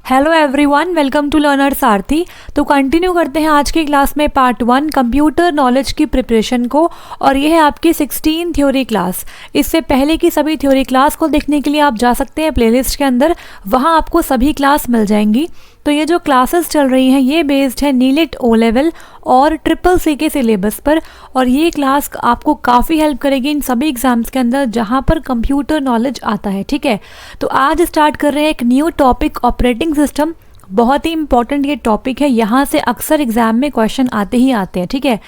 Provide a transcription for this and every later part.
Hello everyone, welcome to learner Sarathi. तो continue करते हैं आज की क्लास में पार्ट 1 कंप्यूटर नॉलेज की प्रिपरेशन को, और ये है आपकी 16 थ्योरी क्लास। इससे पहले की सभी थ्योरी क्लास को देखने के लिए आप जा सकते हैं प्लेलिस्ट के अंदर, वहाँ आपको सभी क्लास मिल जाएंगी। तो ये जो क्लासेस चल रही हैं ये बेस्ड है नीलिट ओ लेवल और CCC के सिलेबस पर, और ये क्लास आपको काफ़ी हेल्प करेगी इन सभी एग्जाम्स के अंदर जहाँ पर कंप्यूटर नॉलेज आता है। ठीक है, तो आज स्टार्ट कर रहे हैं एक न्यू टॉपिक, ऑपरेटिंग सिस्टम। बहुत ही इंपॉर्टेंट ये टॉपिक है, यहाँ से अक्सर एग्जाम में क्वेश्चन आते ही आते हैं। ठीक है,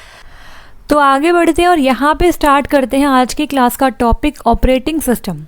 तो आगे बढ़ते हैं और यहाँ पे स्टार्ट करते हैं आज की क्लास का topic, operating system.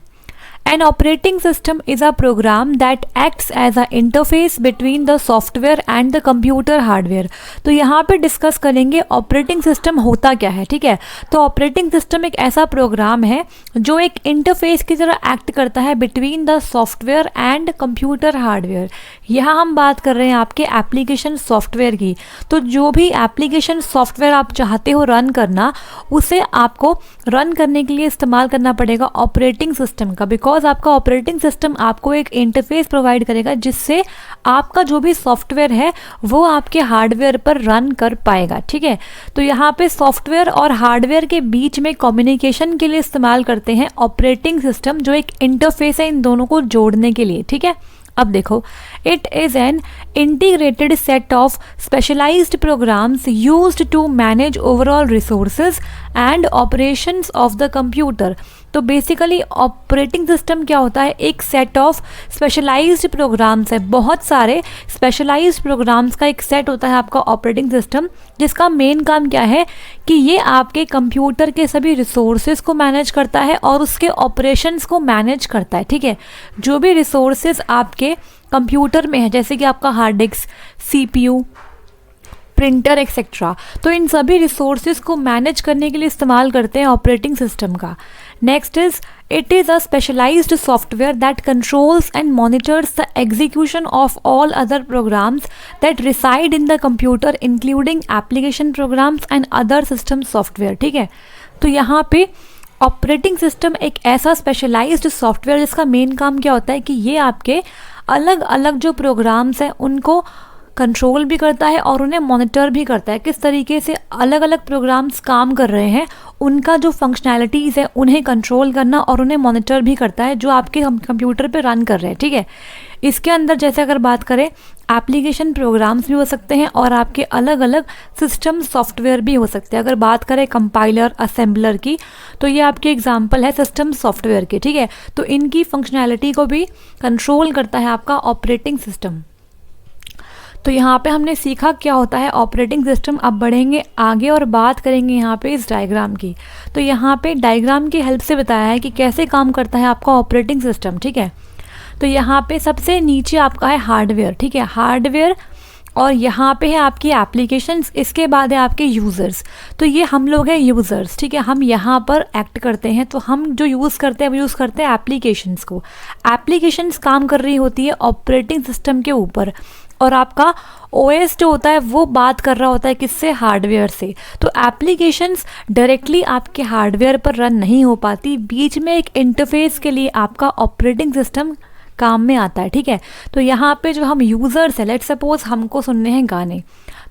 An operating system is a program that acts as a interface between the software and the computer hardware। तो यहाँ पे डिस्कस करेंगे ऑपरेटिंग सिस्टम होता क्या है। ठीक है, तो ऑपरेटिंग सिस्टम एक ऐसा प्रोग्राम है जो एक इंटरफेस की तरह एक्ट करता है between the software and computer hardware. यहाँ हम बात कर रहे हैं आपके एप्लीकेशन सॉफ्टवेयर की। तो जो भी एप्लीकेशन सॉफ्टवेयर आप चाहते हो रन करना, उसे आपको रन करने के लिए इस्तेमाल करना पड़ेगा ऑपरेटिंग सिस्टम का, बिकॉज आपका ऑपरेटिंग सिस्टम आपको एक इंटरफेस प्रोवाइड करेगा जिससे आपका जो भी सॉफ्टवेयर है वो आपके हार्डवेयर पर रन कर पाएगा। ठीक है, तो यहाँ पे सॉफ्टवेयर और हार्डवेयर के बीच में कम्युनिकेशन के लिए इस्तेमाल करते हैं ऑपरेटिंग सिस्टम, जो एक इंटरफेस है इन दोनों को जोड़ने के लिए। ठीक है, अब देखो, it is an integrated set of specialised programs used to manage overall resources and operations of the computer. तो बेसिकली ऑपरेटिंग सिस्टम क्या होता है, एक सेट ऑफ स्पेशलाइज्ड प्रोग्राम्स है, बहुत सारे स्पेशलाइज्ड प्रोग्राम्स का एक सेट होता है आपका ऑपरेटिंग सिस्टम, जिसका मेन काम क्या है कि ये आपके कंप्यूटर के सभी रिसोर्सेज को मैनेज करता है और उसके ऑपरेशंस को मैनेज करता है। ठीक है, जो भी रिसोर्सेज आपके कंप्यूटर में है, जैसे कि आपका hard disk, CPU, printer etcetera, तो इन सभी रिसोर्सेज को मैनेज करने के लिए इस्तेमाल करते हैं ऑपरेटिंग सिस्टम का। Next is, it is a specialised software that controls and monitors the execution of all other programs that reside in the computer including application programs and other system software. ठीक है, तो यहाँ पे operating system एक ऐसा specialised software जिसका main काम क्या होता है कि ये आपके अलग अलग जो प्रोग्राम्स हैं उनको कंट्रोल भी करता है और उन्हें मॉनिटर भी करता है, किस तरीके से अलग अलग प्रोग्राम्स काम कर रहे हैं, उनका जो फंक्शनैलिटीज़ है उन्हें कंट्रोल करना और उन्हें मॉनिटर भी करता है जो आपके कंप्यूटर पे रन कर रहे हैं। ठीक है, इसके अंदर जैसे अगर बात करें, एप्लीकेशन प्रोग्राम्स भी हो सकते हैं और आपके अलग अलग सिस्टम सॉफ्टवेयर भी हो सकते हैं। अगर बात करें कंपाइलर, असेंबलर की, तो ये आपके एग्जांपल है सिस्टम सॉफ्टवेयर के। ठीक है, तो इनकी फंक्शनैलिटी को भी कंट्रोल करता है आपका ऑपरेटिंग सिस्टम। तो यहाँ पे हमने सीखा क्या होता है ऑपरेटिंग सिस्टम। अब बढ़ेंगे आगे और बात करेंगे यहाँ पे इस डायग्राम की। तो यहाँ पे डायग्राम की हेल्प से बताया है कि कैसे काम करता है आपका ऑपरेटिंग सिस्टम। ठीक है, तो यहाँ पे सबसे नीचे आपका है हार्डवेयर। ठीक है, हार्डवेयर, और यहाँ पे है आपकी एप्लीकेशंस, इसके बाद है आपके यूज़र्स। तो ये हम लोग हैं यूज़र्स। ठीक है, हम यहाँ पर एक्ट करते हैं, तो हम जो यूज़ करते हैं वो यूज़ करते हैं एप्लीकेशंस को। एप्लीकेशंस काम कर रही होती है ऑपरेटिंग सिस्टम के ऊपर, और आपका OS जो होता है वो बात कर रहा होता है किससे, हार्डवेयर से। तो एप्लीकेशंस डायरेक्टली आपके हार्डवेयर पर रन नहीं हो पाती, बीच में एक इंटरफेस के लिए आपका ऑपरेटिंग सिस्टम काम में आता है। ठीक है, तो यहाँ पे जो हम यूज़र्स हैं, लेट्स सपोज हमको सुनने हैं गाने,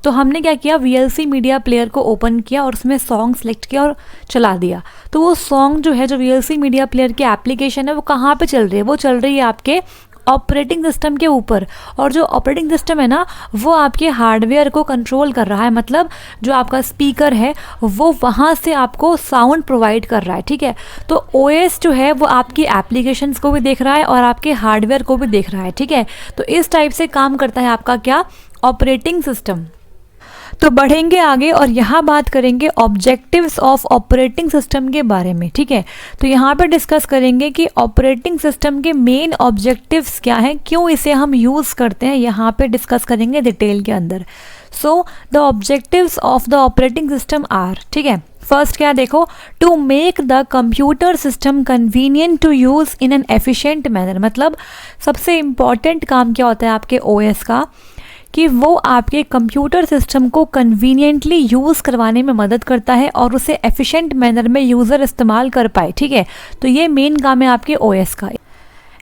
तो हमने क्या किया, VLC मीडिया प्लेयर को ओपन किया और उसमें सॉन्ग सेलेक्ट किया और चला दिया। तो वो सॉन्ग जो है, जो VLC मीडिया प्लेयर की एप्लीकेशन है, वो कहाँ पे चल रही है, वो चल रही है आपके ऑपरेटिंग सिस्टम के ऊपर। और जो ऑपरेटिंग सिस्टम है ना, वो आपके हार्डवेयर को कंट्रोल कर रहा है, मतलब जो आपका स्पीकर है वो वहाँ से आपको साउंड प्रोवाइड कर रहा है। ठीक है, तो OS जो है वो आपकी एप्लीकेशंस को भी देख रहा है और आपके हार्डवेयर को भी देख रहा है। ठीक है, तो इस टाइप से काम करता है आपका क्या, ऑपरेटिंग सिस्टम। तो बढ़ेंगे आगे और यहाँ बात करेंगे ऑब्जेक्टिव्स ऑफ ऑपरेटिंग सिस्टम के बारे में। ठीक है, तो यहाँ पे डिस्कस करेंगे कि ऑपरेटिंग सिस्टम के मेन ऑब्जेक्टिव्स क्या हैं, क्यों इसे हम यूज़ करते हैं, यहाँ पे डिस्कस करेंगे डिटेल के अंदर। So the objectives of the operating system are, ठीक है, फर्स्ट क्या देखो, to make the computer system convenient to use in an efficient manner. मतलब सबसे इम्पॉर्टेंट काम क्या होता है आपके OS का, कि वो आपके कंप्यूटर सिस्टम को कन्वीनियंटली यूज़ करवाने में मदद करता है और उसे एफिशिएंट मैनर में यूज़र इस्तेमाल कर पाए। ठीक है, तो ये मेन काम है आपके OS का।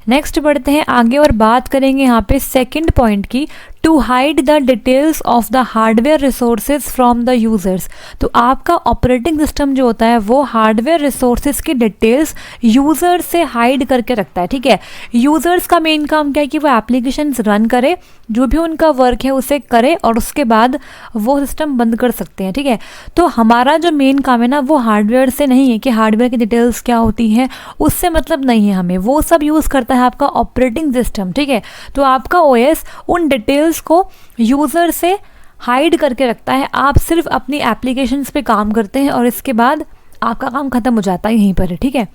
नेक्स्ट बढ़ते हैं आगे और बात करेंगे यहाँ पे सेकंड पॉइंट की, to hide the details of the hardware resources from the users. तो आपका ऑपरेटिंग सिस्टम जो होता है वो हार्डवेयर रिसोर्सेज की डिटेल्स यूज़र से हाइड करके रखता है, ठीक है। यूज़र्स का मेन काम क्या है कि वो एप्लीकेशंस रन करे, जो भी उनका वर्क है उसे करे और उसके बाद वो सिस्टम बंद कर सकते हैं, ठीक है। तो हमारा जो मेन काम है ना वो हार्डवेयर से नहीं है कि हार्डवेयर की डिटेल्स क्या होती हैं, उससे मतलब नहीं है हमें, वो सब यूज़ करता है आपका ऑपरेटिंग सिस्टम, ठीक है। तो आपका ओएस उन डिटेल्स को यूज़र से हाइड करके रखता है, आप सिर्फ अपनी एप्लीकेशंस पे काम करते हैं और इसके बाद आपका काम ख़त्म हो जाता है यहीं पर, ठीक है।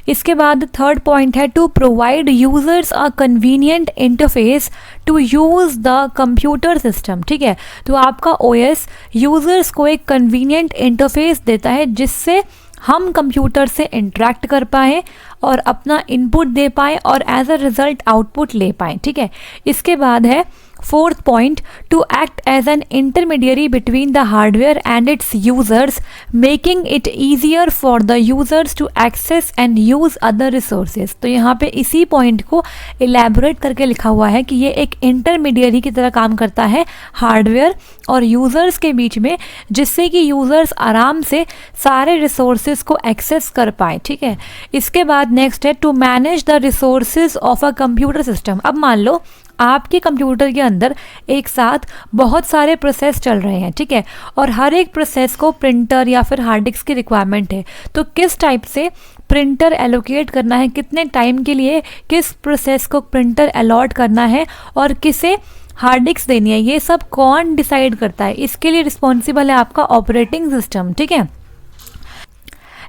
इसके बाद थर्ड पॉइंट है to provide users a convenient interface to use the computer system, ठीक है। तो आपका ओएस यूज़र्स को एक कन्वीनियंट इंटरफेस देता है जिससे हम कंप्यूटर से इंटरेक्ट कर पाएँ और अपना इनपुट दे पाएँ और एज अ रिज़ल्ट आउटपुट ले पाएँ, ठीक है। इसके बाद है fourth point, to act as an intermediary between the hardware and its users, making it easier for the users to access and use other resources. तो यहाँ पे इसी पॉइंट को इलेबोरेट करके लिखा हुआ है कि ये एक इंटरमीडियरी की तरह काम करता है हार्डवेयर और यूज़र्स के बीच में, जिससे कि यूज़र्स आराम से सारे रिसोर्सेज को एक्सेस कर पाएँ, ठीक है। इसके बाद नेक्स्ट है to manage the resources of a computer system. अब मान लो आपके कंप्यूटर के अंदर एक साथ बहुत सारे प्रोसेस चल रहे हैं, ठीक है, और हर एक प्रोसेस को प्रिंटर या फिर हार्ड डिस्क की रिक्वायरमेंट है। तो किस टाइप से प्रिंटर एलोकेट करना है, कितने टाइम के लिए किस प्रोसेस को प्रिंटर अलॉट करना है और किसे हार्ड डिस्क देनी है, ये सब कौन डिसाइड करता है, इसके लिए रिस्पॉन्सिबल है आपका ऑपरेटिंग सिस्टम, ठीक है।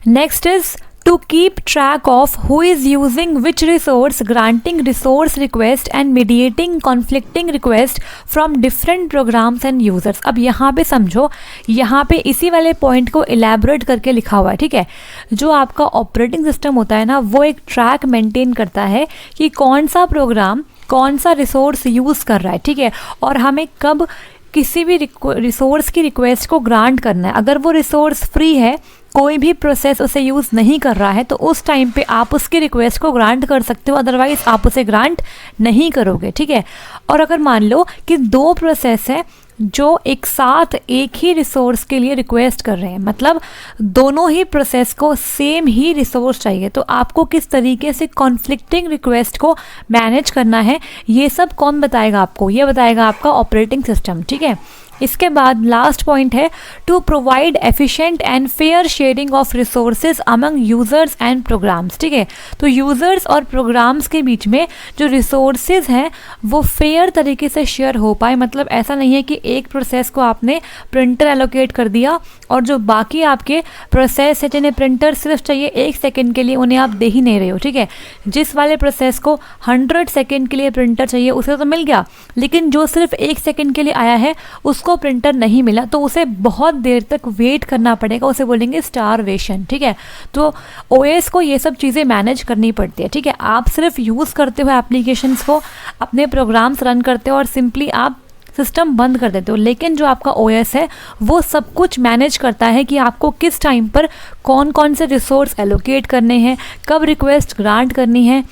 Next is to keep track of who is using which resource, granting resource request and mediating conflicting request from different programs and users। अब यहाँ पे समझो, यहाँ पे इसी वाले पॉइंट को इलेबोरेट करके लिखा हुआ है, ठीक है। जो आपका ऑपरेटिंग सिस्टम होता है ना वो एक ट्रैक मेंटेन करता है कि कौन सा प्रोग्राम कौन सा रिसोर्स यूज़ कर रहा है, ठीक है, और हमें कब किसी भी रिसोर्स की रिक्वेस्ट को ग्रांट करना है। अगर वो रिसोर्स फ्री है, कोई भी प्रोसेस उसे यूज़ नहीं कर रहा है, तो उस टाइम पे आप उसकी रिक्वेस्ट को ग्रांट कर सकते हो, अदरवाइज़ आप उसे ग्रांट नहीं करोगे, ठीक है। और अगर मान लो कि दो प्रोसेस है जो एक साथ एक ही रिसोर्स के लिए रिक्वेस्ट कर रहे हैं, मतलब दोनों ही प्रोसेस को सेम ही रिसोर्स चाहिए, तो आपको किस तरीके से कॉन्फ्लिक्टिंग रिक्वेस्ट को मैनेज करना है ये सब कौन बताएगा आपको, ये बताएगा आपका ऑपरेटिंग सिस्टम, ठीक है। इसके बाद लास्ट पॉइंट है to provide efficient and fair sharing of resources among users and programs, ठीक है। तो यूज़र्स और प्रोग्राम्स के बीच में जो रिसोर्सेज हैं वो फेयर तरीके से शेयर हो पाए, मतलब ऐसा नहीं है कि एक प्रोसेस को आपने प्रिंटर एलोकेट कर दिया और जो बाकी आपके प्रोसेस है जिन्हें प्रिंटर सिर्फ चाहिए 1 सेकेंड के लिए उन्हें आप दे ही नहीं रहे हो, ठीक है। जिस वाले प्रोसेस को 100 सेकेंड के लिए प्रिंटर चाहिए उसे तो मिल गया, लेकिन जो सिर्फ 1 सेकेंड के लिए आया है उसको प्रिंटर नहीं मिला, तो उसे बहुत देर तक वेट करना पड़ेगा, उसे बोलेंगे स्टारवेशन, ठीक है। तो ओएस को ये सब चीज़ें मैनेज करनी पड़ती है, ठीक है। आप सिर्फ यूज़ करते हो एप्लीकेशंस को, अपने प्रोग्राम्स रन करते हो और सिंपली आप सिस्टम बंद कर देते हो, लेकिन जो आपका ओएस है वो सब कुछ मैनेज करता है कि आपको किस टाइम पर कौन कौन से रिसोर्स एलोकेट करने हैं, कब रिक्वेस्ट ग्रांट करनी है,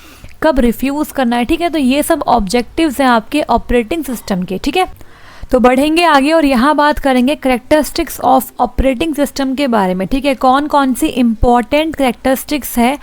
कब रिफ्यूज़ करना है, ठीक है। तो ये सब ऑब्जेक्टिव्स हैं आपके ऑपरेटिंग सिस्टम के, ठीक है। तो बढ़ेंगे आगे और यहाँ बात करेंगे करेक्टरिस्टिक्स ऑफ ऑपरेटिंग सिस्टम के बारे में, ठीक है। कौन कौन सी इम्पॉर्टेंट करेक्टरिस्टिक्स है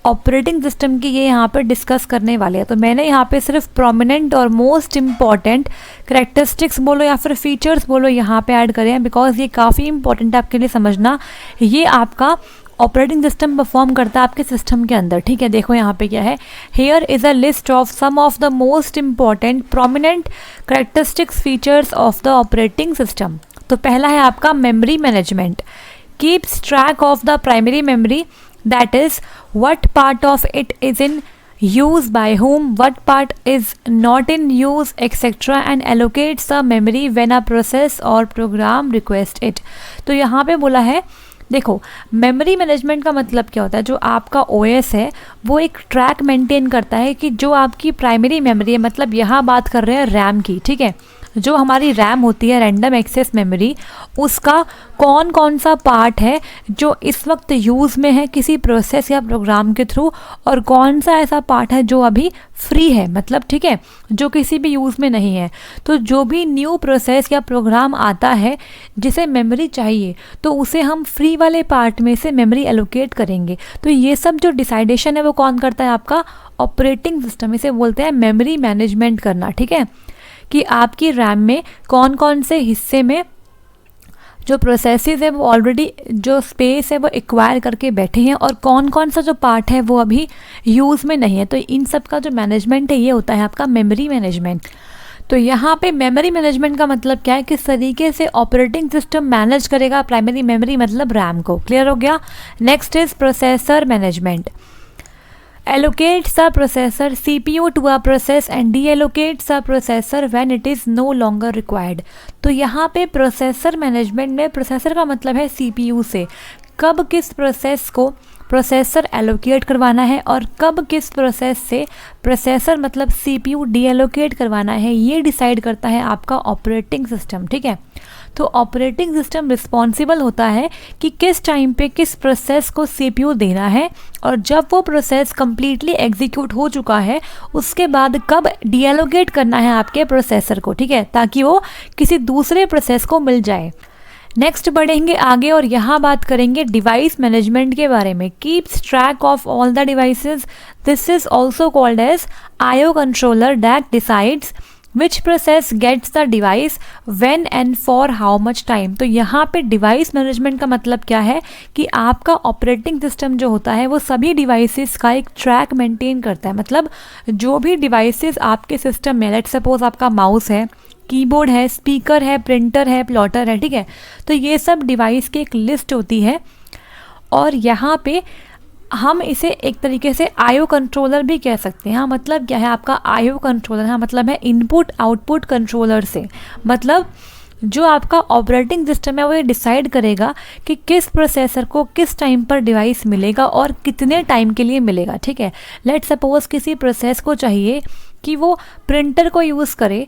ऑपरेटिंग सिस्टम की, ये यहाँ पर डिस्कस करने वाले हैं। तो मैंने यहाँ पे सिर्फ प्रोमिनेंट और मोस्ट इम्पॉर्टेंट करेक्टरिस्टिक्स बोलो या फिर फीचर्स बोलो यहाँ पे ऐड करें, बिकॉज ये काफ़ी इंपॉर्टेंट है आपके लिए समझना, ये आपका ऑपरेटिंग सिस्टम परफॉर्म करता है आपके सिस्टम के अंदर, ठीक है। देखो यहाँ पे क्या है, here is a list of some of the most important prominent characteristics features of the operating system. तो पहला है आपका memory management, keeps track of the primary memory, that is what part of it is in use by whom, what part is not in use, etc. and allocates the memory when a process or program request it। तो यहाँ पे बोला है, देखो memory management का मतलब क्या होता है, जो आपका ओएस है वो एक ट्रैक मेंटेन करता है कि जो आपकी प्राइमरी मेमोरी है, मतलब यहाँ बात कर रहे हैं रैम की, ठीक है। जो हमारी रैम होती है, रैंडम एक्सेस मेमोरी, उसका कौन कौन सा पार्ट है जो इस वक्त यूज़ में है किसी प्रोसेस या प्रोग्राम के थ्रू, और कौन सा ऐसा पार्ट है जो अभी फ्री है, मतलब ठीक है, जो किसी भी यूज़ में नहीं है। तो जो भी न्यू प्रोसेस या प्रोग्राम आता है जिसे मेमोरी चाहिए, तो उसे हम फ्री वाले पार्ट में से मेमोरी एलोकेट करेंगे। तो ये सब जो डिसाइडेशन है वो कौन करता है? आपका ऑपरेटिंग सिस्टम। इसे बोलते हैं मेमोरी मैनेजमेंट करना, ठीक है, कि आपकी रैम में कौन कौन से हिस्से में जो प्रोसेसेस है वो ऑलरेडी जो स्पेस है वो एक्वायर करके बैठे हैं, और कौन कौन सा जो पार्ट है वो अभी यूज़ में नहीं है। तो इन सब का जो मैनेजमेंट है ये होता है आपका मेमोरी मैनेजमेंट। तो यहाँ पे मेमोरी मैनेजमेंट का मतलब क्या है? किस तरीके से ऑपरेटिंग सिस्टम मैनेज करेगा प्राइमरी मेमोरी मतलब रैम को। क्लियर हो गया? Next is processor management. Allocates the processor CPU to a process and deallocates a processor when it is no longer required। तो यहाँ पे प्रोसेसर मैनेजमेंट में प्रोसेसर का मतलब है CPU से कब किस प्रोसेस को प्रोसेसर एलोकेट करवाना है और कब किस प्रोसेस से प्रोसेसर मतलब CPU डीएलोकेट करवाना है, ये डिसाइड करता है आपका ऑपरेटिंग सिस्टम, ठीक है। तो ऑपरेटिंग सिस्टम रिस्पॉन्सिबल होता है कि किस टाइम पे किस प्रोसेस को CPU देना है, और जब वो प्रोसेस कम्प्लीटली एग्जीक्यूट हो चुका है उसके बाद कब डीएलोकेट करना है आपके प्रोसेसर को, ठीक है, ताकि वो किसी दूसरे प्रोसेस को मिल जाए। नेक्स्ट बढ़ेंगे आगे और यहाँ बात करेंगे डिवाइस मैनेजमेंट के बारे में। Keeps track of all the devices, this is also called as IO controller that decides which process gets the device when and for how much time. तो यहाँ पे डिवाइस मैनेजमेंट का मतलब क्या है कि आपका ऑपरेटिंग सिस्टम जो होता है वो सभी डिवाइसेस का एक ट्रैक मेंटेन करता है। मतलब जो भी डिवाइसेस आपके सिस्टम में, लेट्स सपोज आपका माउस है, कीबोर्ड है, स्पीकर है, प्रिंटर है, प्लॉटर है, ठीक है, तो ये सब डिवाइस की एक लिस्ट होती है, और यहाँ पे हम इसे एक तरीके से IO कंट्रोलर भी कह सकते हैं। हाँ, मतलब क्या है आपका IO कंट्रोलर? हाँ, मतलब है इनपुट आउटपुट कंट्रोलर से, मतलब जो आपका ऑपरेटिंग सिस्टम है वो ये डिसाइड करेगा कि किस प्रोसेसर को किस टाइम पर डिवाइस मिलेगा और कितने टाइम के लिए मिलेगा, ठीक है। लेट्स सपोज किसी प्रोसेस को चाहिए कि वो प्रिंटर को यूज़ करे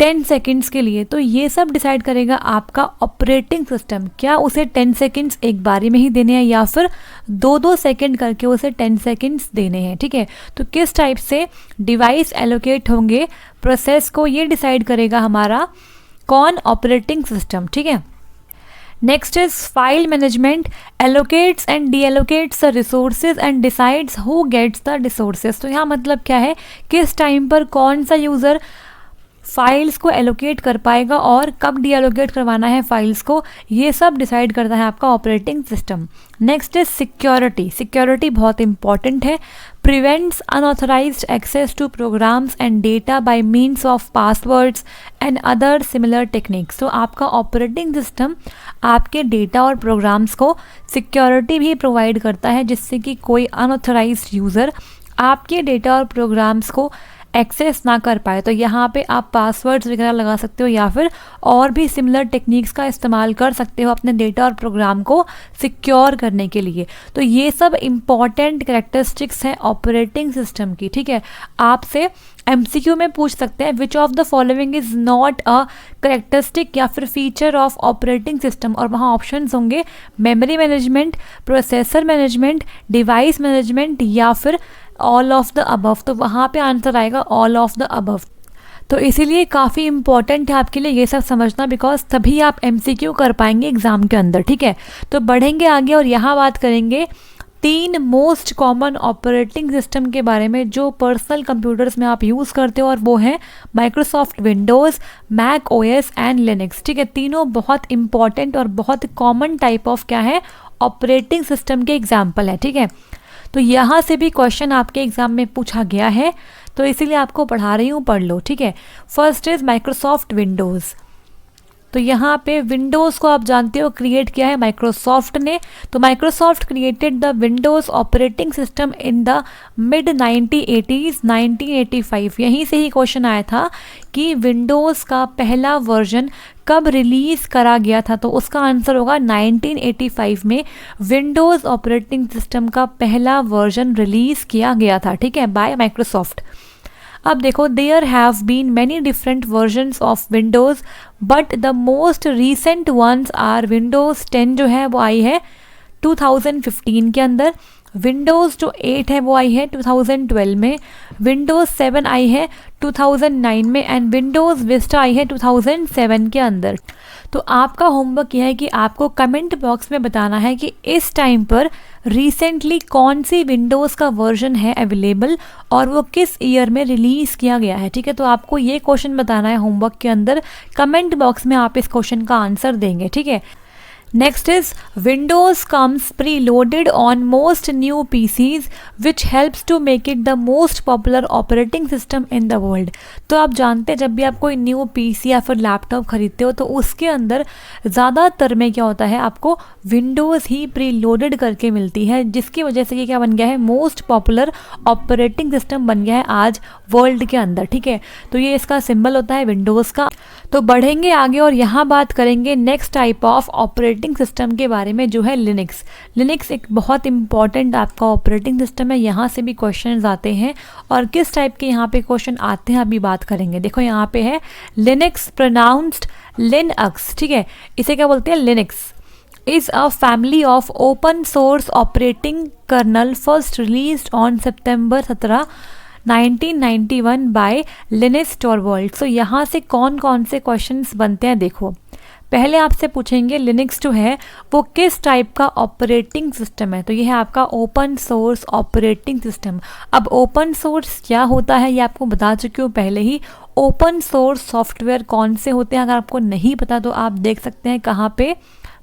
10 सेकेंड्स के लिए, तो ये सब डिसाइड करेगा आपका ऑपरेटिंग सिस्टम। क्या उसे 10 सेकेंड्स एक बारी में ही देने हैं या फिर 2-2 सेकेंड करके उसे 10 सेकेंड्स देने हैं, ठीक है। तो किस टाइप से डिवाइस एलोकेट होंगे प्रोसेस को, ये डिसाइड करेगा हमारा कौन? ऑपरेटिंग सिस्टम, ठीक है। Next is file management. Allocates and deallocates the resources and decides who gets the resources. तो यहाँ मतलब क्या है, किस टाइम पर कौन सा यूज़र फाइल्स को एलोकेट कर पाएगा और कब डीएलोकेट करवाना है फाइल्स को, ये सब डिसाइड करता है आपका operating system. Next is security. Security बहुत इंपॉर्टेंट है। Prevents unauthorised access to programs and data by means of passwords and other similar techniques. तो आपका ऑपरेटिंग सिस्टम आपके डेटा और प्रोग्राम्स को सिक्योरिटी भी प्रोवाइड करता है, जिससे कि कोई अनऑथराइज्ड यूज़र आपके डेटा और प्रोग्राम्स को एक्सेस ना कर पाए। तो यहाँ पे आप पासवर्ड्स वगैरह लगा सकते हो या फिर और भी सिमिलर टेक्निक्स का इस्तेमाल कर सकते हो अपने डेटा और प्रोग्राम को सिक्योर करने के लिए। तो ये सब इम्पॉर्टेंट कैरेक्टरिस्टिक्स हैं ऑपरेटिंग सिस्टम की, ठीक है। आपसे MCQ में पूछ सकते हैं which of the following is not a characteristic या फिर फीचर ऑफ ऑपरेटिंग सिस्टम, और वहाँ ऑप्शंस होंगे memory management, processor management, device management या फिर ऑल ऑफ द अबव। तो वहाँ पे आंसर आएगा ऑल ऑफ द अबव। तो इसीलिए काफ़ी इंपॉर्टेंट है आपके लिए ये सब समझना, बिकॉज तभी आप MCQ कर पाएंगे एग्ज़ाम के अंदर, ठीक है। तो बढ़ेंगे आगे और यहाँ बात करेंगे 3 मोस्ट कॉमन ऑपरेटिंग सिस्टम के बारे में जो पर्सनल कंप्यूटर्स में आप यूज़ करते हो, और वो हैं Microsoft Windows, Mac OS and Linux, ठीक है। तीनों बहुत इंपॉर्टेंट और बहुत कॉमन टाइप ऑफ क्या है ऑपरेटिंग सिस्टम के एग्जाम्पल है, ठीक है। तो यहाँ से भी क्वेश्चन आपके एग्जाम में पूछा गया है, तो इसीलिए आपको पढ़ा रही हूँ, पढ़ लो, ठीक है। First is Microsoft Windows. तो यहाँ पे विंडोज़ को आप जानते हो क्रिएट किया है माइक्रोसॉफ्ट ने। तो Microsoft created the Windows operating system in the mid 1980s 1985। यहीं से ही क्वेश्चन आया था कि विंडोज़ का पहला वर्जन कब रिलीज़ करा गया था, तो उसका आंसर होगा 1985 में विंडोज़ ऑपरेटिंग सिस्टम का पहला वर्जन रिलीज़ किया गया था, ठीक है, बाय माइक्रोसॉफ्ट। अब देखो, there have been many different versions of Windows but the most recent ones are Windows 10 जो है वो आई है 2015 के अंदर, विंडोज़ जो 8 है वो आई है 2012 में, विंडोज़ 7 आई है 2009 में एंड विंडोज़ विस्टा आई है 2007 के अंदर। तो आपका होमवर्क यह है कि आपको कमेंट बॉक्स में बताना है कि इस टाइम पर रिसेंटली कौन सी विंडोज़ का वर्जन है अवेलेबल और वो किस ईयर में रिलीज़ किया गया है। ठीक है, तो आपको ये क्वेश्चन बताना है होमवर्क के अंदर, कमेंट बॉक्स में आप इस क्वेश्चन का आंसर देंगे। ठीक है, next is Windows comes preloaded on most new PCs which helps to make it the most popular operating system in the world। तो आप जानते हैं जब भी आप कोई न्यू पीसी या फिर लैपटॉप खरीदते हो तो उसके अंदर ज़्यादातर में क्या होता है, आपको विंडोज़ ही प्रीलोडेड करके मिलती है, जिसकी वजह से ये क्या बन गया है, मोस्ट पॉपुलर ऑपरेटिंग सिस्टम बन गया है आज वर्ल्ड के अंदर। ठीक है, तो ये इसका सिंबल होता है विंडोज़ का। तो बढ़ेंगे आगे और यहाँ बात करेंगे next type of operating system के बारे में जो है लिनक्स। लिनक्स एक बहुत इंपॉर्टेंट आपका ऑपरेटिंग सिस्टम है, यहाँ से भी क्वेश्चंस आते हैं और किस टाइप के यहाँ पे क्वेश्चन आते हैं अभी बात करेंगे। देखो यहाँ पे है लिनक्स प्रोनाउंस्ड लिनक्स। ठीक है, इसे क्या बोलते हैं, Linux is a family of open source operating kernel first released on September 17, 1991 by Linus Torvalds। तो यहाँ से कौन कौन से क्वेश्चंस बनते हैं देखो, पहले आपसे पूछेंगे लिनक्स जो है वो किस टाइप का ऑपरेटिंग सिस्टम है, तो ये है आपका ओपन सोर्स ऑपरेटिंग सिस्टम। अब ओपन सोर्स क्या होता है ये आपको बता चुकी हूँ पहले ही। ओपन सोर्स सॉफ्टवेयर कौन से होते हैं, अगर आपको नहीं पता तो आप देख सकते हैं कहाँ पे,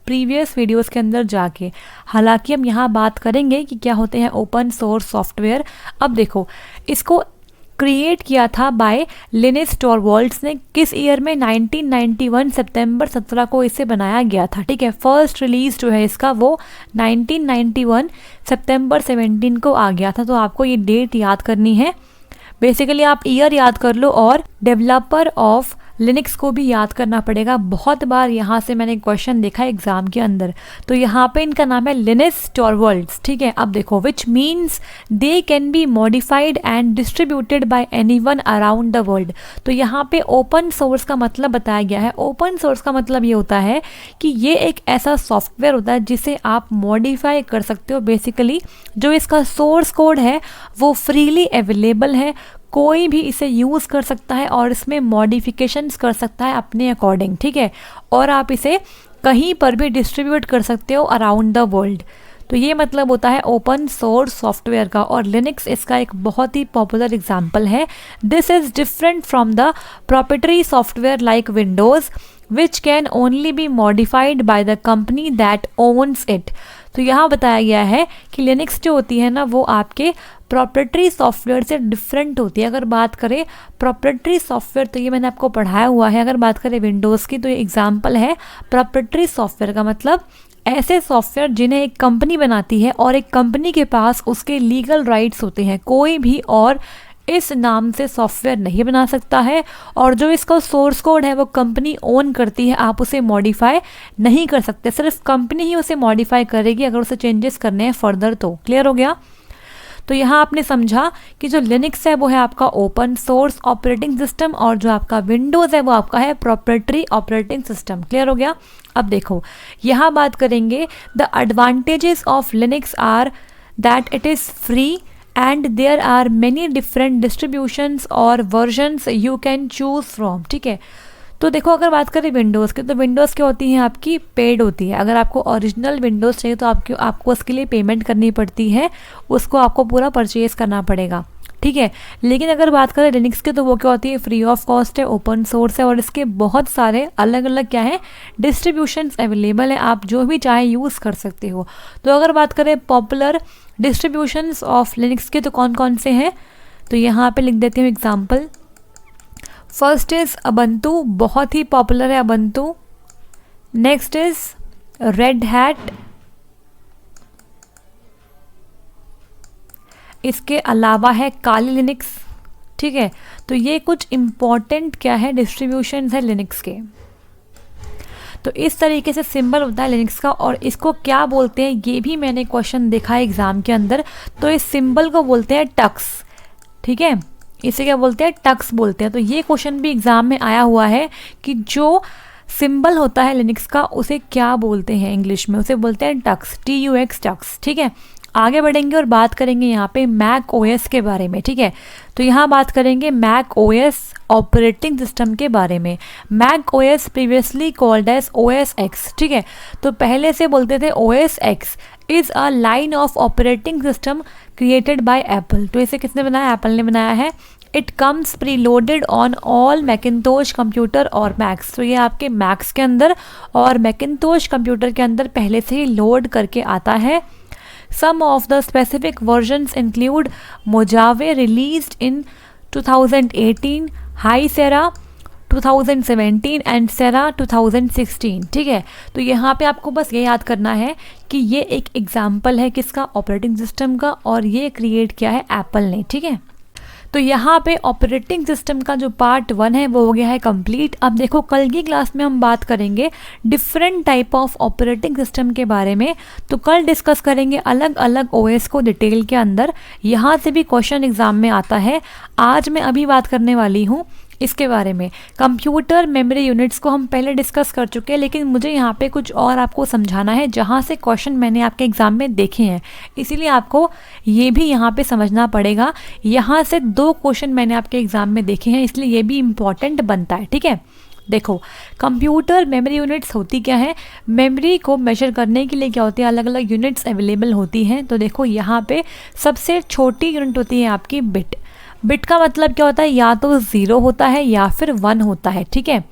प्रीवियस वीडियोस के अंदर जाके। हालांकि हम यहाँ बात करेंगे कि क्या होते हैं ओपन सोर्स सॉफ्टवेयर। अब देखो, इसको क्रिएट किया था बाय लिनस टॉरवाल्ड्स ने, किस ईयर में, 1991 सितंबर 17 को इसे बनाया गया था। ठीक है, फर्स्ट रिलीज जो है इसका वो 1991 सितंबर 17 को आ गया था। तो आपको ये डेट याद करनी है, बेसिकली आप ईयर याद कर लो और डेवलपर ऑफ लिनक्स को भी याद करना पड़ेगा। बहुत बार यहाँ से मैंने क्वेश्चन देखा एग्जाम के अंदर, तो यहाँ पे इनका नाम है लिनस टॉरवाल्ड्स। ठीक है, अब देखो, which means they can be modified and distributed by anyone around the world. तो यहाँ पे ओपन सोर्स का मतलब बताया गया है। ओपन सोर्स का मतलब ये होता है कि ये एक ऐसा सॉफ्टवेयर होता है जिसे आप मॉडिफाई कर सकते हो। बेसिकली जो इसका सोर्स कोड है वो फ्रीली अवेलेबल है, कोई भी इसे यूज़ कर सकता है और इसमें मॉडिफिकेशंस कर सकता है अपने अकॉर्डिंग। ठीक है, और आप इसे कहीं पर भी डिस्ट्रीब्यूट कर सकते हो अराउंड द वर्ल्ड। तो ये मतलब होता है ओपन सोर्स सॉफ्टवेयर का, और लिनक्स इसका एक बहुत ही पॉपुलर एग्जांपल है। This is different from the proprietary software like Windows which can only be modified by the company that owns it. तो यहाँ बताया गया है कि लिनक्स जो होती है ना वो आपके प्रोप्राइटरी सॉफ्टवेयर से डिफरेंट होती है। अगर बात करें प्रोप्राइटरी सॉफ्टवेयर तो ये मैंने आपको पढ़ाया हुआ है। अगर बात करें विंडोज़ की तो ये एग्जांपल है प्रोप्राइटरी सॉफ्टवेयर का, मतलब ऐसे सॉफ्टवेयर जिन्हें एक कंपनी बनाती है और एक कंपनी के पास उसके लीगल राइट्स होते हैं। कोई भी और इस नाम से सॉफ्टवेयर नहीं बना सकता है, और जो इसका सोर्स कोड है वो कंपनी ओन करती है, आप उसे मॉडिफाई नहीं कर सकते, सिर्फ कंपनी ही उसे मॉडिफाई करेगी अगर उसे चेंजेस करने हैं फर्दर। तो क्लियर हो गया। तो यहाँ आपने समझा कि जो लिनक्स है वो है आपका ओपन सोर्स ऑपरेटिंग सिस्टम और जो आपका विंडोज़ है वो आपका है प्रोप्राइटरी ऑपरेटिंग सिस्टम। क्लियर हो गया। अब देखो यहाँ बात करेंगे the advantages of Linux are that it is free and there are many different distributions और versions you can choose from। ठीक है, तो देखो अगर बात करें विंडोज़ की तो विंडोज़ क्या होती है, आपकी पेड होती है। अगर आपको ओरिजिनल विंडोज़ चाहिए तो आपको उसके लिए पेमेंट करनी पड़ती है, उसको आपको पूरा परचेज़ करना पड़ेगा। ठीक है, लेकिन अगर बात करें लिनक्स की तो वो क्या होती है, फ्री ऑफ कॉस्ट है, ओपन सोर्स है और इसके बहुत सारे अलग अलग क्या है, डिस्ट्रीब्यूशंस अवेलेबल है, आप जो भी चाहे यूज़ कर सकते हो। तो अगर बात करें पॉपुलर डिस्ट्रीब्यूशंस ऑफ लिनक्स के तो कौन कौन से हैं, तो यहाँ पे लिख देती हूँ एग्जांपल। फर्स्ट इज़ अबंतु, बहुत ही पॉपुलर है अबंतु। नेक्स्ट इज़ रेड हैट, इसके अलावा है काली लिनक्स। ठीक है, तो ये कुछ इम्पॉर्टेंट क्या है डिस्ट्रीब्यूशंस है लिनक्स के। तो इस तरीके से सिंबल होता है लिनक्स का, और इसको क्या बोलते हैं ये भी मैंने क्वेश्चन देखा है एग्जाम के अंदर। तो इस सिंबल को बोलते हैं टक्स। ठीक है, इसे क्या बोलते हैं, टक्स बोलते हैं। तो ये क्वेश्चन भी एग्जाम में आया हुआ है कि जो सिंबल होता है लिनक्स का उसे क्या बोलते हैं इंग्लिश में, उसे बोलते हैं टक्स, TUX, टक्स। ठीक है, आगे बढ़ेंगे और बात करेंगे यहाँ पे मैक OS के बारे में। ठीक है, तो यहाँ बात करेंगे मैक OS ऑपरेटिंग सिस्टम के बारे में। Mac OS previously called as OS X। ठीक है, तो पहले से बोलते थे OS X is a line of operating system created by Apple. तो इसे किसने बनाया, एप्पल ने बनाया है। It comes pre loaded on all Macintosh computer और मैक्स। तो ये आपके मैक्स के अंदर और मैकिन्टोश कंप्यूटर के अंदर पहले से ही लोड करके आता है। Some of the specific versions include Mojave released in 2018, High Sierra 2017 and Sierra 2016। ठीक है, तो यहाँ पे आपको बस ये याद करना है कि ये एक एग्जाम्पल है किसका, ऑपरेटिंग सिस्टम का, और ये क्रिएट किया है एप्पल ने। ठीक है, तो यहाँ पे ऑपरेटिंग सिस्टम का जो पार्ट 1 है वो हो गया है कंप्लीट। अब देखो कल की क्लास में हम बात करेंगे different type of operating system के बारे में। तो कल डिस्कस करेंगे अलग अलग OS को डिटेल के अंदर, यहाँ से भी क्वेश्चन एग्जाम में आता है। आज मैं अभी बात करने वाली हूँ इसके बारे में। कंप्यूटर मेमोरी यूनिट्स को हम पहले डिस्कस कर चुके हैं, लेकिन मुझे यहाँ पे कुछ और आपको समझाना है जहाँ से क्वेश्चन मैंने आपके एग्ज़ाम में देखे हैं, इसीलिए आपको ये भी यहाँ पे समझना पड़ेगा। यहाँ से 2 क्वेश्चन मैंने आपके एग्ज़ाम में देखे हैं, इसलिए ये भी इम्पॉर्टेंट बनता है। ठीक है, देखो कंप्यूटर मेमोरी यूनिट्स होती क्या है, मेमोरी को मेजर करने के लिए क्या होती है, अलग अलग यूनिट्स अवेलेबल होती हैं। तो देखो यहाँ पे सबसे छोटी यूनिट होती है आपकी बिट। बिट का मतलब क्या होता है, या तो 0 होता है या फिर 1 होता है। ठीक है,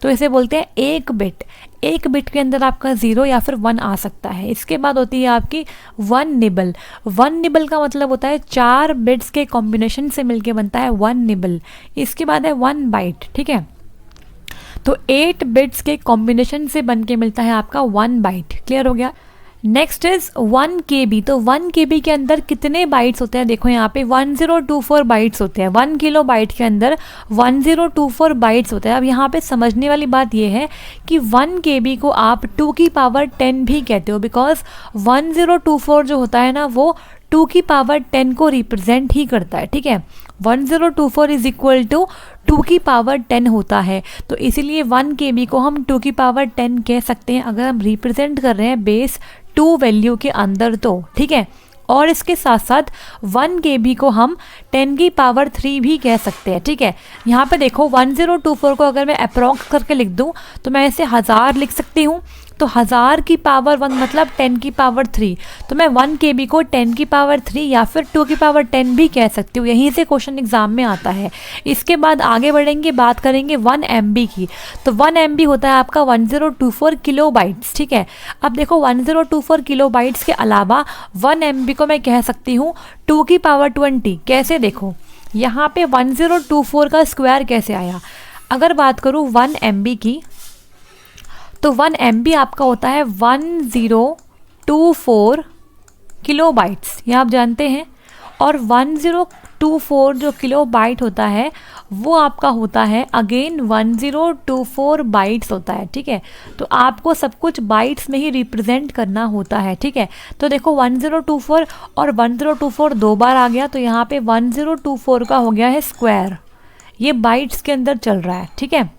तो इसे बोलते हैं एक बिट। एक बिट के अंदर आपका 0 या फिर 1 आ सकता है। इसके बाद होती है आपकी 1 निबल। 1 निबल का मतलब होता है 4 बिट्स के कॉम्बिनेशन से मिलके बनता है 1 निबल। इसके बाद है 1 बाइट। ठीक है, तो 8 बिट्स के कॉम्बिनेशन से बन के मिलता है आपका 1 बाइट। क्लियर हो गया। Next is 1 KB। तो 1 KB के अंदर कितने बाइट्स होते हैं, देखो यहाँ पे 1024 बाइट्स होते हैं। 1 किलो बाइट के अंदर 1024 बाइट्स होते हैं। अब यहाँ पे समझने वाली बात यह है कि 1 KB को आप 2 की पावर 10 भी कहते हो, बिकॉज 1024 जो होता है ना वो 2 की पावर 10 को रिप्रेजेंट ही करता है। ठीक है, 1024 इज इक्वल टू 2 की पावर 10 होता है। तो इसीलिए 1 KB को हम 2 की पावर 10 कह सकते हैं अगर हम रिप्रेजेंट कर रहे हैं बेस 2 वैल्यू के अंदर तो। ठीक है, और इसके साथ साथ 1 KB को हम 10 की पावर 3 भी कह सकते हैं। ठीक है, यहाँ पे देखो 1024 को अगर मैं अप्रॉक्स करके लिख दूँ तो मैं इसे 1000 लिख सकती हूँ। तो 1000 की पावर 1 मतलब 10 की पावर 3। तो मैं 1 KB को 10 की पावर 3 या फिर 2 की पावर 10 भी कह सकती हूँ। यहीं से क्वेश्चन एग्जाम में आता है। इसके बाद आगे बढ़ेंगे, बात करेंगे 1 MB की। तो 1 MB होता है आपका 1024 किलो बाइट्स। ठीक है, अब देखो 1024 किलो बाइट्स के अलावा 1 MB को मैं कह सकती हूँ 2 की पावर 20। कैसे, देखो यहाँ पे 1024 का स्क्वायर कैसे आया। अगर बात करूँ 1 MB की, तो 1 MB आपका होता है 1024 किलो बाइट्स, ये आप जानते हैं। और 1024 जो किलो बाइट होता है वो आपका होता है अगेन 1024 बाइट्स होता है। ठीक है, तो आपको सब कुछ बाइट्स में ही रिप्रेजेंट करना होता है। ठीक है, तो देखो 1024 और 1024 2 बार आ गया, तो यहाँ पे 1024 का हो गया है स्क्वायर, ये बाइट्स के अंदर चल रहा है। ठीक है,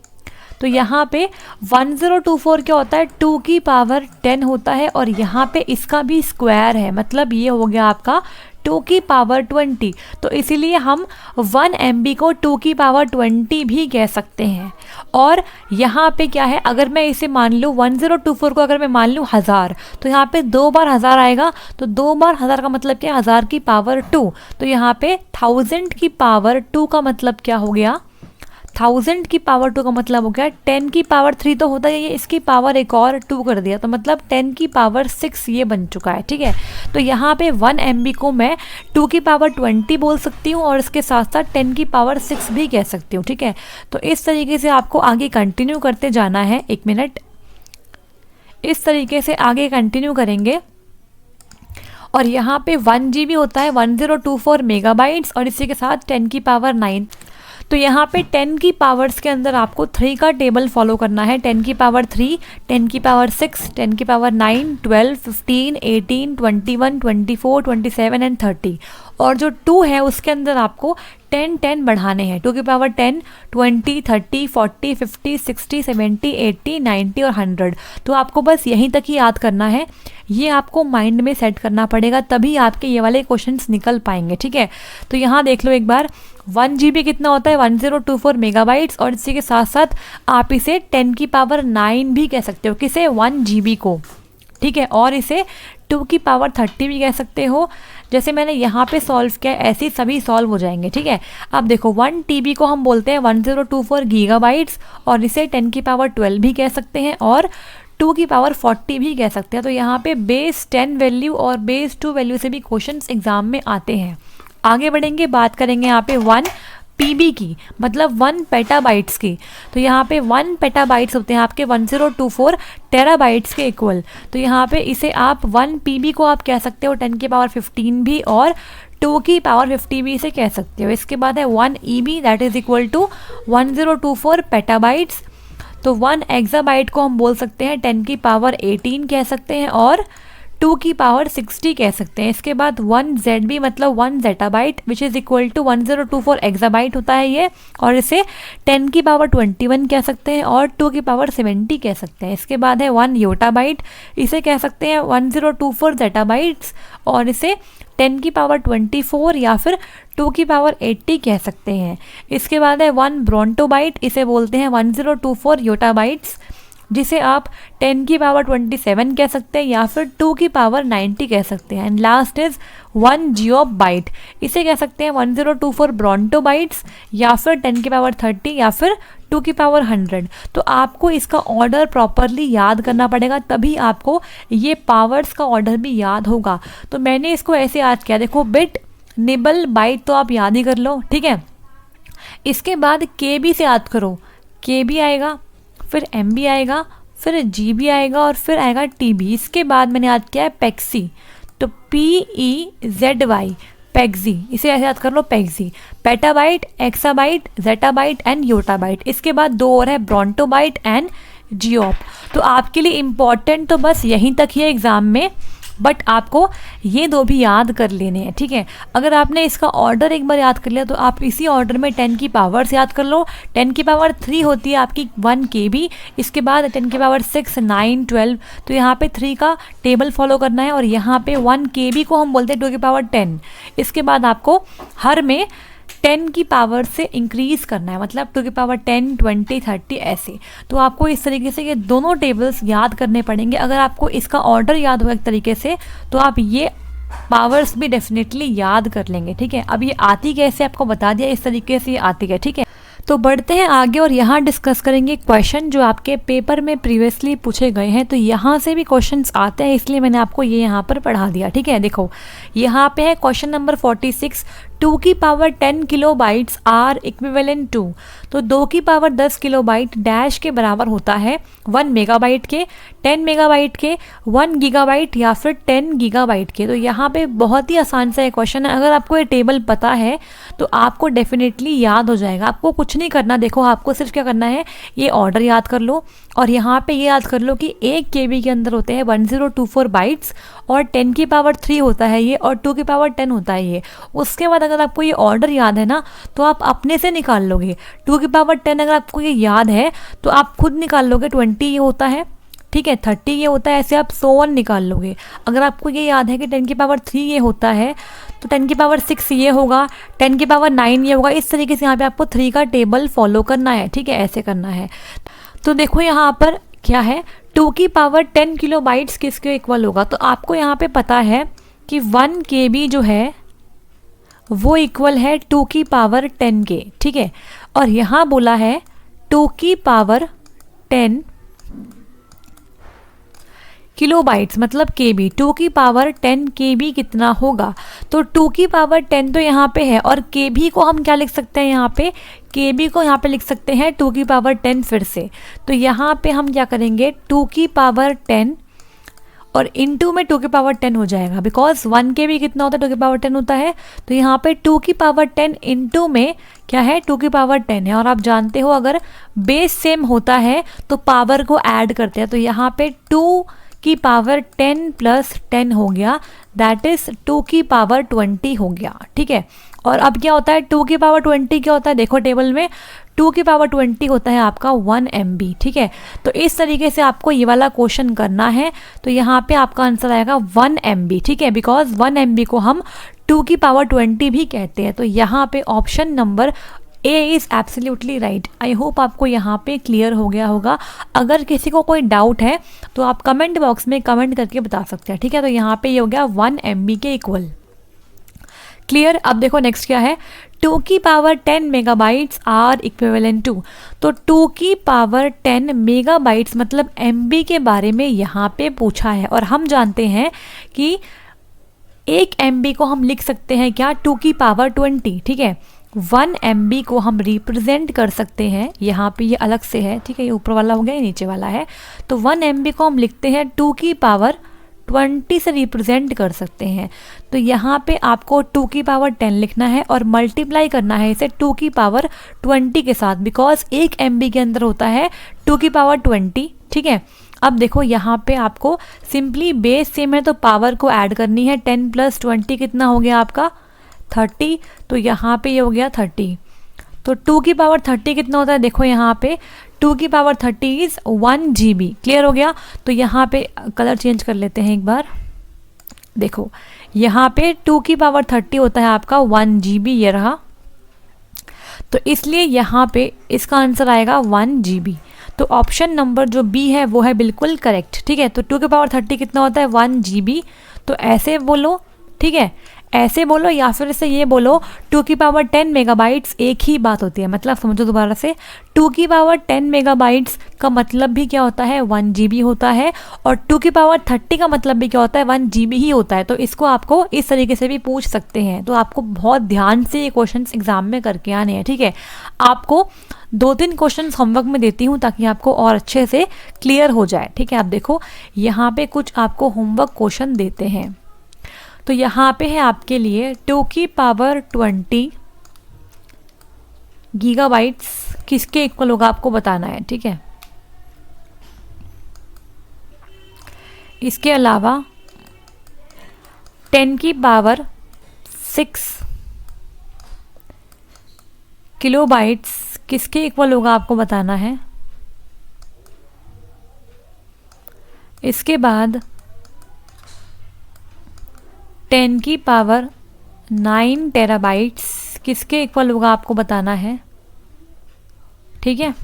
तो यहाँ पे 1024 क्या होता है 2 की पावर 10 होता है, और यहाँ पे इसका भी स्क्वायर है, मतलब ये हो गया आपका 2 की पावर 20। तो इसीलिए हम 1 MB को 2 की पावर 20 भी कह सकते हैं। और यहाँ पे क्या है, अगर मैं इसे मान लूँ 1024 को अगर मैं मान लूँ 1000, तो यहाँ पे 2 बार 1000 आएगा, तो 2 बार 1000 का मतलब क्या है 1000 की पावर 2। तो यहाँ पे 1000 की पावर 2 का मतलब क्या हो गया, 1000 की पावर 2 का मतलब हो गया 10 की पावर 3 तो होता है, ये इसकी पावर एक और 2 कर दिया, तो मतलब 10 की पावर 6 ये बन चुका है। ठीक है, तो यहाँ पे 1 MB को मैं 2 की पावर 20 बोल सकती हूँ और इसके साथ साथ 10 की पावर 6 भी कह सकती हूँ। ठीक है, तो इस तरीके से आपको आगे कंटिन्यू करते जाना है। 1 मिनट, इस तरीके से आगे कंटिन्यू करेंगे। और यहाँ पे 1 GB होता है 1024 मेगाबाइट्स और इसी के साथ 10 की पावर 9। तो यहाँ पे 10 की पावर्स के अंदर आपको 3 का टेबल फॉलो करना है। 10 की पावर 3, 10 की पावर 6, 10 की पावर 9, 12, 15, 18, 21, 24, 27 एंड 30। और जो 2 है उसके अंदर आपको 10 बढ़ाने हैं, 2 की पावर 10, 20, 30, 40, 50, 60, 70, 80, 90 और 100। तो आपको बस यहीं तक ही याद करना है, ये आपको माइंड में सेट करना पड़ेगा, तभी आपके ये वाले क्वेश्चंस निकल पाएंगे, ठीक है। तो यहाँ देख लो एक बार, 1 GB कितना होता है, 1024 मेगाबाइट्स, और इसी के साथ साथ आप इसे 10 की पावर 9 भी कह सकते हो, किसे, 1 GB को, ठीक है। और इसे 2 की पावर 30 भी कह सकते हो। जैसे मैंने यहाँ पे सॉल्व किया ऐसे ही सभी सॉल्व हो जाएंगे, ठीक है। अब देखो 1 TB को हम बोलते हैं 1024 गीगाबाइट्स, और इसे 10 की पावर 12 भी कह सकते हैं, और 2 की पावर 40 भी कह सकते हैं। तो यहाँ पे बेस 10 वैल्यू और बेस 2 वैल्यू से भी क्वेश्चंस एग्जाम में आते हैं। आगे बढ़ेंगे, बात करेंगे यहाँ पे 1 PB की, मतलब 1 पेटाबाइट्स की। तो यहाँ पे 1 पेटाबाइट्स होते हैं आपके 1024 टेराबाइट्स के इक्वल। तो यहाँ पे इसे आप 1 PB को आप कह सकते हो 10 की पावर 15 भी, और 2 की पावर 50 भी इसे कह सकते हो। इसके बाद है 1 EB, that is equal to 1024 petabytes. तो 1 एक्साबाइट को हम बोल सकते हैं 10 की पावर 18 कह सकते हैं, और 2 की पावर 60 कह सकते हैं। इसके बाद 1 ZB मतलब 1 zettabyte which is equal to 1024 exabyte होता है ये, और इसे 10 की पावर 21 कह सकते हैं, और 2 की पावर 70 कह सकते हैं। इसके बाद है 1 योटाबाइट, इसे कह सकते हैं 1024 जेटाबाइट्स, और इसे 10 की पावर 24 या फिर 2 की पावर 80 कह सकते हैं। इसके बाद है 1 ब्रोंटोबाइट, इसे बोलते हैं 1024 योटाबाइट्स, जिसे आप 10 की पावर 27 कह सकते हैं या फिर 2 की पावर 90 कह सकते हैं। एंड लास्ट इज 1 जियोप बाइट, इसे कह सकते हैं 1024 ब्रोंटोबाइट्स या फिर 10 की पावर 30 या फिर 2 की पावर 100। तो आपको इसका ऑर्डर प्रॉपरली याद करना पड़ेगा, तभी आपको ये पावर्स का ऑर्डर भी याद होगा। तो मैंने इसको ऐसे याद किया, देखो बिट, निबल, बाइट तो आप याद ही कर लो, ठीक है। इसके बाद KB से याद करो, KB आएगा, फिर MB आएगा, फिर GB आएगा, और फिर आएगा TB। इसके बाद मैंने याद किया है पेक्सी, तो PEZY, पेक्जी, इसे ऐसे याद कर लो, पेक्जी। Petabyte, exabyte, zettabyte and yottabyte. इसके बाद 2 और है, ब्रोंटोबाइट एंड जियोप। तो आपके लिए इम्पॉर्टेंट तो बस यहीं तक ही है एग्जाम में, बट आपको ये 2 भी याद कर लेने हैं, ठीक है। अगर आपने इसका ऑर्डर एक बार याद कर लिया तो आप इसी ऑर्डर में 10 की पावर्स याद कर लो। 10 की पावर 3 होती है आपकी 1 KB, इसके बाद 10 की पावर 6, 9, 12। तो यहाँ पे 3 का टेबल फॉलो करना है, और यहाँ पे 1 KB को हम बोलते हैं 2 की पावर 10। इसके बाद आपको हर में 10 की पावर से इंक्रीज करना है, मतलब 2 की पावर 10, 20, 30 ऐसे। तो आपको इस तरीके से ये दोनों टेबल्स याद करने पड़ेंगे। अगर आपको इसका ऑर्डर याद होगा एक तरीके से, तो आप ये पावर्स भी डेफिनेटली याद कर लेंगे, ठीक है। अब ये आती कैसे आपको बता दिया, इस तरीके से ये आती है, ठीक है। तो बढ़ते हैं आगे और यहाँ डिस्कस करेंगे क्वेश्चन जो आपके पेपर में प्रीवियसली पूछे गए हैं। तो यहाँ से भी क्वेश्चंस आते हैं, इसलिए मैंने आपको ये यहाँ पर पढ़ा दिया, ठीक है। देखो यहाँ पे है क्वेश्चन नंबर 46, 2 की power 10 kilobytes are equivalent to. तो 2 की पावर 10 किलोबाइट डैश के बराबर होता है 1 मेगाबाइट के, 10 मेगाबाइट के, 1 गीगाबाइट या फिर 10 गीगाबाइट के। तो यहाँ पे बहुत ही आसान सा क्वेश्चन है। अगर आपको ये टेबल पता है तो आपको डेफिनेटली याद हो जाएगा। आपको कुछ नहीं करना, देखो आपको सिर्फ क्या करना है, ये ऑर्डर याद कर लो, और यहाँ पे ये याद कर लो कि 1 KB के अंदर होते हैं 1024 बाइट्स, और 10 की पावर 3 होता है ये, और 2 की पावर 10 होता है ये। उसके बाद अगर आपको ये ऑर्डर याद है ना, तो आप अपने से निकाल लोगे। 2 की पावर 10 अगर आपको ये याद है तो आप खुद निकाल लोगे, 20 ये होता है, ठीक है, 30 ये होता है, ऐसे आप 101 निकाल लोगे। अगर आपको ये याद है कि 10 की पावर 3 ये होता है, तो 10 की पावर 6 ये होगा, 10 की पावर 9 ये होगा। इस तरीके से यहाँ पे आपको 3 का टेबल फॉलो करना है, ठीक है, ऐसे करना है। तो देखो यहाँ पर क्या है, 2 की पावर 10 किलोबाइट्स किसके इक्वल होगा। तो आपको यहाँ पे पता है कि 1 KB जो है वो इक्वल है 2 की पावर 10 के, ठीक है। और यहाँ बोला है 2 की पावर 10 किलोबाइट्स मतलब KB, 2 की पावर 10 KB कितना होगा। तो 2 की पावर 10 तो यहाँ पे है, और KB को हम क्या लिख सकते हैं, यहाँ पे KB को यहाँ पे लिख सकते हैं 2 की पावर 10 फिर से। तो यहाँ पे हम क्या करेंगे, 2 की पावर 10 और इनटू में 2 की पावर 10 हो जाएगा, बिकॉज 1 KB कितना होता है, 2 की पावर 10 होता है। तो यहाँ पे 2 की पावर 10 इनटू में क्या है, 2 की पावर 10 है। और आप जानते हो अगर बेस सेम होता है तो पावर को ऐड करते हैं। तो यहाँ पे 2 की पावर 10 प्लस 10 हो गया, दैट इज 2 की पावर 20 हो गया, ठीक है। और अब क्या होता है 2 की पावर 20 क्या होता है, देखो टेबल में 2 की पावर 20 होता है आपका 1 MB, ठीक है। तो इस तरीके से आपको ये वाला क्वेश्चन करना है। तो यहाँ पे आपका आंसर आएगा 1 MB, ठीक है, बिकॉज 1 MB को हम 2 की पावर 20 भी कहते हैं। तो यहाँ पे option number A is absolutely right. I hope आपको यहाँ पे क्लियर हो गया होगा। अगर किसी को कोई डाउट है तो आप कमेंट बॉक्स में कमेंट करके बता सकते हैं, ठीक है। तो यहाँ पे ये हो गया 1 MB के इक्वल। क्लियर। अब देखो नेक्स्ट क्या है, 2 की power 10 megabytes are equivalent to. तो 2 की पावर 10 मेगाबाइट्स मतलब MB के बारे में यहाँ पे पूछा है। और हम जानते हैं कि 1 MB को हम लिख सकते हैं क्या, 2 की पावर 20, ठीक है। 1 MB को हम रिप्रेजेंट कर सकते हैं, यहाँ पे ये अलग से है, ठीक है, ये ऊपर वाला हो गया, ये नीचे वाला है। तो 1 MB को हम लिखते हैं 2 की पावर 20 से रिप्रेजेंट कर सकते हैं। तो यहाँ पे आपको 2 की पावर 10 लिखना है और मल्टीप्लाई करना है इसे 2 की पावर 20 के साथ, बिकॉज 1 MB के अंदर होता है 2 की पावर 20, ठीक है। अब देखो यहाँ पे आपको सिंपली बेस सेम है तो पावर को ऐड करनी है। 10 + 20 कितना हो गया आपका 30। तो यहाँ पे ये हो गया 30। तो 2 की पावर 30 कितना होता है, देखो यहाँ पे 2 की पावर 30 इज़ 1 GB। क्लियर हो गया। तो यहाँ पे कलर चेंज कर लेते हैं एक बार। देखो यहाँ पे 2 की पावर 30 होता है आपका 1 GB, ये रहा। तो इसलिए यहाँ पे इसका आंसर आएगा 1 GB। तो ऑप्शन नंबर जो बी है वो है बिल्कुल करेक्ट, ठीक है। तो 2 की पावर 30 कितना होता है 1 GB। तो ऐसे बोलो, ठीक है, ऐसे बोलो या फिर से ये बोलो 2 की पावर 10 मेगाबाइट्स एक ही बात होती है। मतलब समझो दोबारा से, 2 की पावर 10 मेगाबाइट्स का मतलब भी क्या होता है 1 GB होता है, और 2 की पावर 30 का मतलब भी क्या होता है 1 GB ही होता है। तो इसको आपको इस तरीके से भी पूछ सकते हैं। तो आपको बहुत ध्यान से ये क्वेश्चन एग्जाम में करके आने हैं, ठीक है। आपको 2-3 क्वेश्चन होमवर्क में देती हूँ ताकि आपको और अच्छे से क्लियर हो जाए, ठीक है। आप देखो यहाँ पे कुछ आपको होमवर्क क्वेश्चन देते हैं। तो यहाँ पे है आपके लिए 2 की पावर 20 गीगाबाइट्स किसके इक्वल होगा आपको बताना है, ठीक है। इसके अलावा 10 की पावर 6 किलोबाइट्स किसके इक्वल होगा आपको बताना है। इसके बाद 10 की पावर 9 टेराबाइट्स किसके इक्वल होगा आपको बताना है, ठीक है।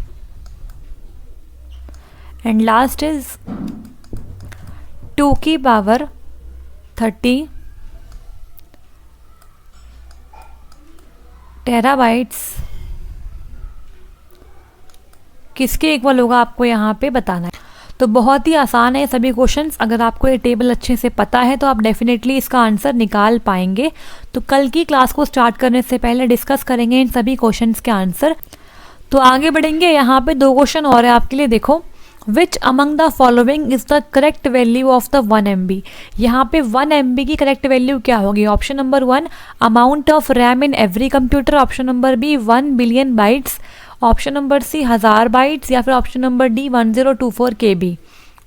एंड लास्ट इज 2 की पावर 30 टेराबाइट्स किसके इक्वल होगा आपको यहाँ पे बताना है। तो बहुत ही आसान है सभी क्वेश्चंस। अगर आपको ये टेबल अच्छे से पता है तो आप डेफिनेटली इसका आंसर निकाल पाएंगे। तो कल की क्लास को स्टार्ट करने से पहले डिस्कस करेंगे इन सभी क्वेश्चंस के आंसर। तो आगे बढ़ेंगे। यहाँ पे 2 क्वेश्चन और है आपके लिए। देखो, which among the following is the correct value of the 1 MB। यहाँ पे 1 MB की करेक्ट वैल्यू क्या होगी। Option number 1 amount of RAM in every computer, option number B 1 billion bytes, option number C 1000 bytes, या फिर option number D 1024 KB।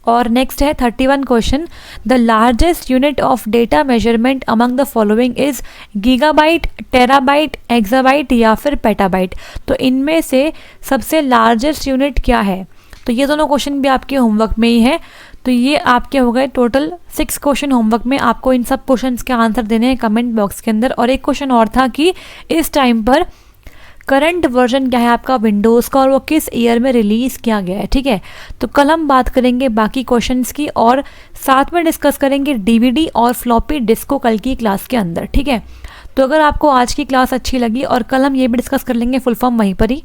और next है 31 question, the largest unit of data measurement among the following is gigabyte, terabyte, exabyte या फिर petabyte. तो इनमें से सबसे लार्जेस्ट यूनिट क्या है। तो ये दोनों क्वेश्चन भी आपके होमवर्क में ही है। तो ये आपके हो गए टोटल 6 क्वेश्चन होमवर्क में। आपको इन सब क्वेश्चंस के आंसर देने हैं कमेंट बॉक्स के अंदर। और एक क्वेश्चन और था कि इस टाइम पर करंट वर्जन क्या है आपका विंडोज़ का और वो किस ईयर में रिलीज़ किया गया है, ठीक है। तो कल हम बात करेंगे बाकी क्वेश्चंस की और साथ में डिस्कस करेंगे DVD और फ्लॉपी डिस्क को कल की क्लास के अंदर, ठीक है। तो अगर आपको आज की क्लास अच्छी लगी, और कल हम ये भी डिस्कस कर लेंगे फुल फॉर्म वहीं पर ही।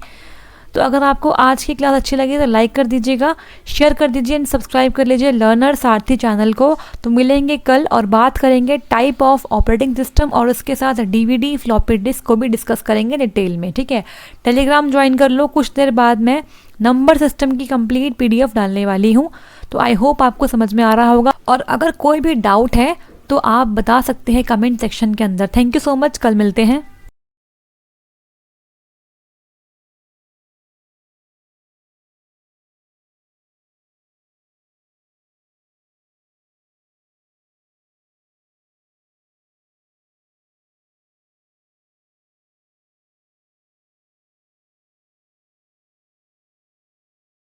तो अगर आपको आज की क्लास अच्छी लगी तो लाइक कर दीजिएगा, शेयर कर दीजिए एंड सब्सक्राइब कर लीजिए लर्नर सारथी चैनल को। तो मिलेंगे कल और बात करेंगे टाइप ऑफ ऑपरेटिंग सिस्टम और उसके साथ DVD फ्लॉपी डिस्क को भी डिस्कस करेंगे डिटेल में, ठीक है। टेलीग्राम ज्वाइन कर लो। कुछ देर बाद मैं नंबर सिस्टम की कंप्लीट PDF डालने वाली हूँ। तो आई होप आपको समझ में आ रहा होगा। और अगर कोई भी डाउट है तो आप बता सकते हैं कमेंट सेक्शन के अंदर। Thank you so much. कल मिलते हैं।